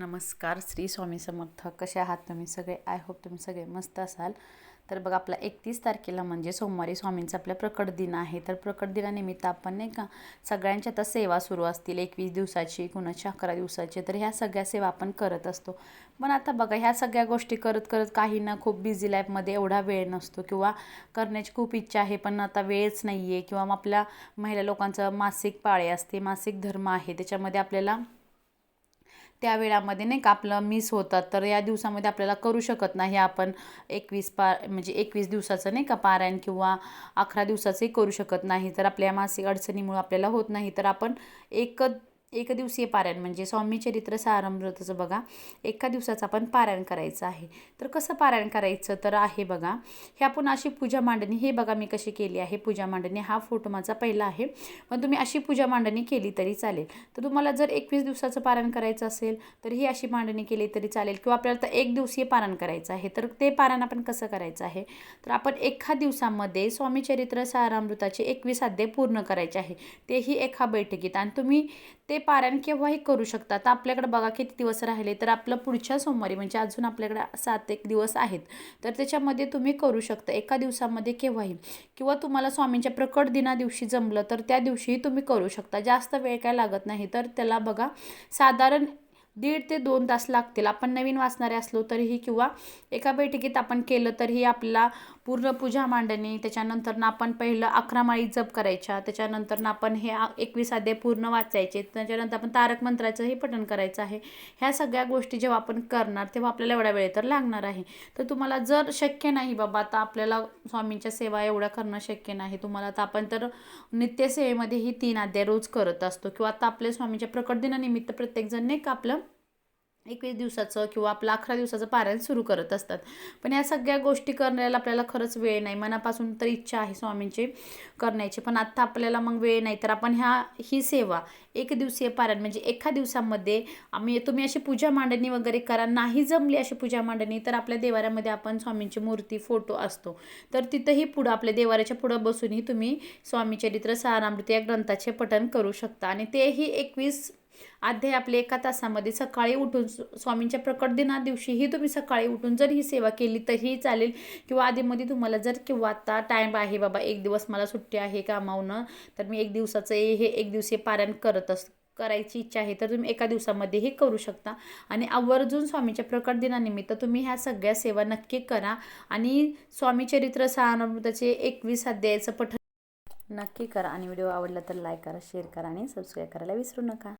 नमस्कार. श्री स्वामी समर्थ. कसे आहात तुम्ही सगळे? आय होप तुम्ही सगळे मस्त असाल. तर बघा, आपला 31 तारखेला म्हणजे सोमवारी स्वामींचा आपला प्रकट दिन आहे. तर प्रकट दिनानिमित्त आपण नाही का सगळ्यांच्या आता सेवा सुरू असतील, 21 दिवसाची, कुणाची 11 दिवसाची. तर ह्या सगळ्या सेवा आपण करत असतो. पण आता बघा, ह्या सगळ्या गोष्टी करत करत काहींना खूप बिझी लाईफमध्ये एवढा वेळ नसतो किंवा करण्याची खूप इच्छा आहे पण आता वेळच नाही आहे. किंवा मग आपल्या महिला लोकांचं मासिक पाळी असते, मासिक धर्म आहे, त्याच्यामध्ये आपल्याला त्या वेळामध्ये नाही का आपलं मिस होतात. तर या दिवसामध्ये आपल्याला करू शकत नाही आपण 21 दिवसाचं नाही का पारायण किंवा 11 दिवसाचंही करू शकत नाही. तर आपल्या मासिक अडचणीमुळे आपल्याला होत नाही. तर आपण एक दिवसीय पारायण म्हणजे स्वामी चरित्र सारामृताचं बघा, एका दिवसाचं आपण पारायण करायचं आहे. तर कसं पारायण करायचं तर आहे बघा, हे आपण अशी पूजा मांडणी, हे बघा मी कशी केली आहे पूजा मांडणी. हा फोटो माझा पहिला आहे, पण तुम्ही अशी पूजा मांडणी केली तरी चालेल. तर तुम्हाला जर 21 दिवसाचं पारायण करायचं असेल तर ही अशी मांडणी केली तरी चालेल. किंवा आपल्याला तर एक दिवसीय पारायण करायचं आहे, तर ते पारायण आपण कसं करायचं आहे तर आपण एका दिवसामध्ये स्वामी चरित्र सारामृताचे 21 अध्याय पूर्ण करायचे आहे, तेही एका बैठकीत. आणि तुम्ही ते पारायण केव्हाही करू शकता. तर आपल्याकडे बघा किती दिवस राहिले, तर आपलं पुढच्या सोमवारी म्हणजे अजून आपल्याकडे 7 दिवस आहेत. तर त्याच्यामध्ये तुम्ही करू शकता एका दिवसामध्ये केव्हाही. किंवा तुम्हाला स्वामींच्या प्रकट दिना दिवशी जमलं तर त्या दिवशीही तुम्ही करू शकता. जास्त वेळ काय लागत नाही. तर त्याला बघा साधारण 1.5 ते 2 तास लागतील. आपण नवीन वाचणारे असलो तरीही किंवा एका बैठकीत आपण केलं तरीही आपला पूर्ण पूजा मांडणी, त्याच्यानंतर आपण पहिलं 11 माळी जप करायच्या, त्याच्यानंतर आपण हे 21 अध्याय पूर्ण वाचायचे, त्याच्यानंतर आपण तारक मंत्राचंही पठण करायचं आहे. ह्या सगळ्या गोष्टी जेव्हा आपण करणार तेव्हा आपल्याला एवढा वेळ तर लागणार आहे. तर तुम्हाला जर शक्य नाही बाबा, आता आपल्याला स्वामींच्या सेवा एवढ्या करणं शक्य नाही तुम्हाला, तर आपण तर नित्यसेवेमध्ये ही 3 अध्याय रोज करत असतो. किंवा आता आपल्या स्वामींच्या प्रकट दिनानिमित्त प्रत्येकजण नाही का आपलं 21 दिवसाचं किंवा आपलं 11 दिवसाचं पारायण सुरू करत असतात. पण या सगळ्या गोष्टी करण्याला आपल्याला खरंच वेळ नाही. मनापासून तर इच्छा आहे स्वामींची करण्याची, पण आत्ता आपल्याला मग वेळ नाही. तर आपण ही सेवा एक दिवसीय पारायण म्हणजे एका दिवसामध्ये तुम्ही अशी पूजा मांडणी वगैरे करा. नाही जमली अशी पूजा मांडणी तर आपल्या देवाऱ्यामध्ये आपण स्वामींची मूर्ती, फोटो असतो, तर तिथंही पुढं आपल्या देवाऱ्याच्या पुढं बसूनही तुम्ही स्वामी चरित्र सारामृत या ग्रंथाचे पठण करू शकता. आणि तेही 21 अध्याय आपले एका तासामध्ये सकाळी उठून स्वामींच्या प्रकट दिना दिवशीही तुम्ही सकाळी उठून जर ही सेवा केली तरीही चालेल. किंवा आधीमध्ये तुम्हाला जर किंवा आता टाईम आहे बाबा, एक दिवस मला सुट्टी आहे कामावनं, तर मी एक दिवसाचं हे एक दिवसीय पारायण करायची इच्छा आहे, तर तुम्ही एका दिवसामध्येही करू शकता. आणि आवर्जून स्वामीच्या प्रकट दिनानिमित्त तुम्ही ह्या सगळ्या सेवा नक्की करा. आणि स्वामी चरित्र सारामृताचे 21 अध्यायाचं पठण नक्की करा. आणि व्हिडिओ आवडला तर लाईक करा, शेअर करा आणि सबस्क्राईब करायला विसरू नका.